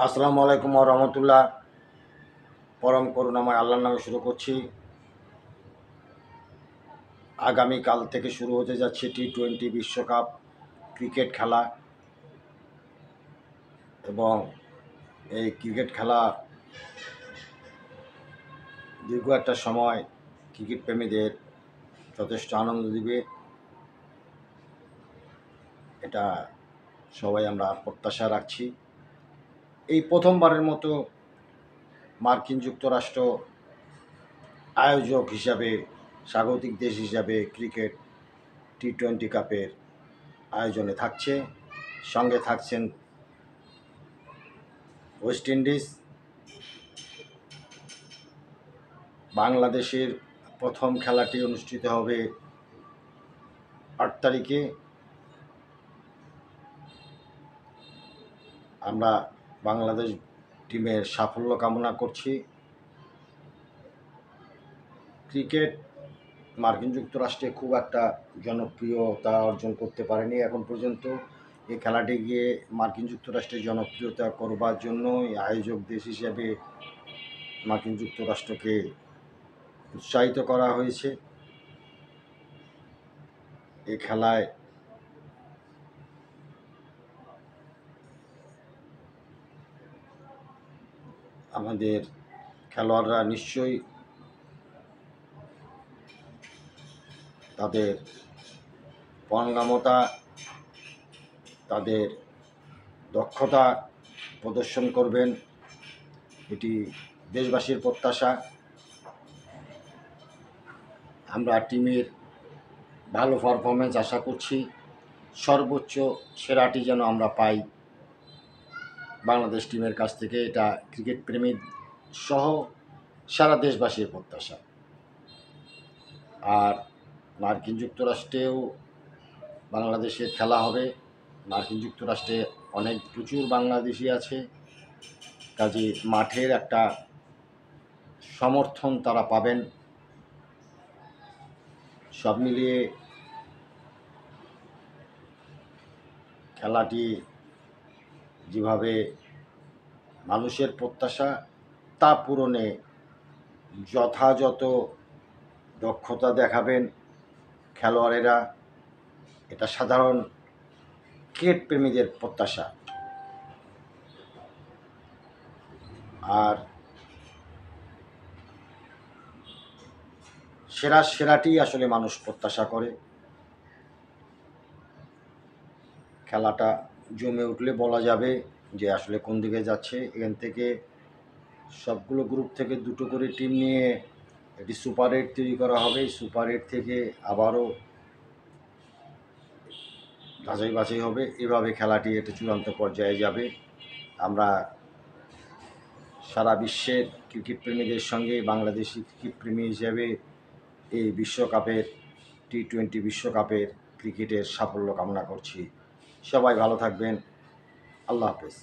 আসসালামু আলাইকুম ওয়া রাহমাতুল্লাহ। পরম করুণাময় আল্লাহর নামে শুরু করছি। আগামীকাল থেকে শুরু হতে যাচ্ছে টি-20 বিশ্বকাপ ক্রিকেট খেলা এবং এই ক্রিকেট খেলা দীর্ঘ একটা সময় ক্রিকেট প্রেমীদের যথেষ্ট আনন্দ দিবে, এটা সবাই আমরা প্রত্যাশা রাখছি। এই প্রথমবারের মতো মার্কিন যুক্তরাষ্ট্র আয়োজক হিসাবে, স্বাগতিক দেশ হিসাবে ক্রিকেট টি-20 কাপের আয়োজনে থাকছে। সঙ্গে থাকছেন ওয়েস্ট ইন্ডিজ। বাংলাদেশের প্রথম খেলাটি অনুষ্ঠিত হবে ৮ তারিখে। আমরা বাংলাদেশ টিমের সাফল্য কামনা করছি। ক্রিকেট মার্কিন যুক্তরাষ্ট্রে খুব একটা জনপ্রিয়তা অর্জন করতে পারেনি এখন পর্যন্ত। এই খেলাটি গিয়ে মার্কিন যুক্তরাষ্ট্রে জনপ্রিয়তা করবার জন্য আয়োজক দেশ হিসেবে মার্কিন যুক্তরাষ্ট্রকে উৎসাহিত করা হয়েছে। এই খেলায় আমাদের খেলোয়াড়রা নিশ্চয়ই তাদের পারঙ্গমতা, তাদের দক্ষতা প্রদর্শন করবেন, এটি দেশবাসীর প্রত্যাশা। আমরা টিমের ভালো পারফরমেন্স আশা করছি, সর্বোচ্চ সেরাটি যেন আমরা পাই বাংলাদেশ টিমের কাছ থেকে, এটা ক্রিকেট প্রেমী সহ সারা দেশবাসীর প্রত্যাশা। আর মার্কিন যুক্তরাষ্ট্রেও বাংলাদেশের খেলা হবে। মার্কিন যুক্তরাষ্ট্রে প্রচুর বাংলাদেশি আছে, কাজে মাঠের একটা সমর্থন তারা পাবেন। সব মিলিয়ে খেলাটি যেভাবে মানুষের প্রত্যাশা তা পূরণে যথাযথ দক্ষতা দেখাবেন খেলোয়াড়েরা, এটা সাধারণ ক্রিকেট প্রেমীদের প্রত্যাশা। আর সেরাটি আসলে মানুষ প্রত্যাশা করে। খেলাটা জমে উঠলে বলা যাবে যে আসলে কোন দিকে যাচ্ছে। এখান থেকে সবগুলো গ্রুপ থেকে দুটো করে টিম নিয়ে একটি সুপার 8 তৈরি করা হবে। সুপার 8 থেকে আবারও যাচাই বাছাই হবে। এভাবে খেলাটি একটা চূড়ান্ত পর্যায়ে যাবে। আমরা সারা বিশ্বের ক্রিকেট প্রেমীদের সঙ্গে বাংলাদেশি ক্রিকেট প্রেমী হিসেবে এই বিশ্বকাপের টি-20 বিশ্বকাপের ক্রিকেটের সাফল্য কামনা করছি। সবাই ভালো থাকবেন। আল্লাহ হাফেজ।